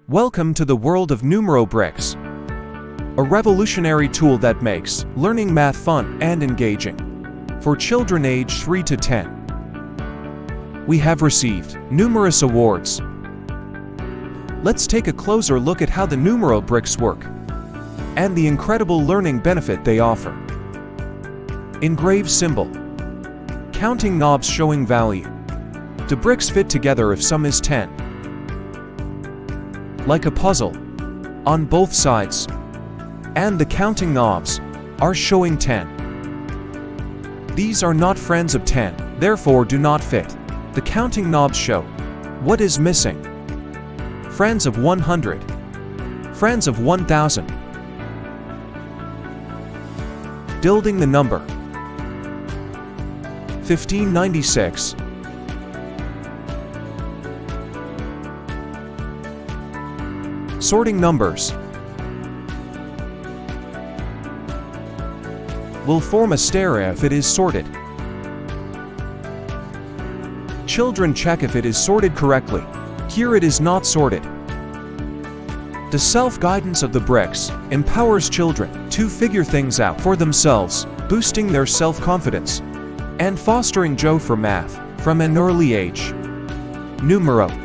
Welcome to the world of Newmero bricks, a revolutionary tool that makes learning math fun and engaging. For children aged 3 to 10, we have received numerous awards. Let's take a closer look at how the Newmero bricks work and the incredible learning benefit they offer. Engraved symbol. Counting knobs showing value. The bricks fit together if sum is 10. Like a puzzle, on both sides. And the counting knobs are showing 10. These are not friends of 10, therefore do not fit. The counting knobs show what is missing. Friends of 100. Friends of 1000. Building the number 1596. Sorting numbers will form a stereo if it is sorted. Children check if it is sorted correctly. Here it is not sorted. The self-guidance of the bricks empowers children to figure things out for themselves, boosting their self-confidence and fostering joy for math from an early age. Newmero.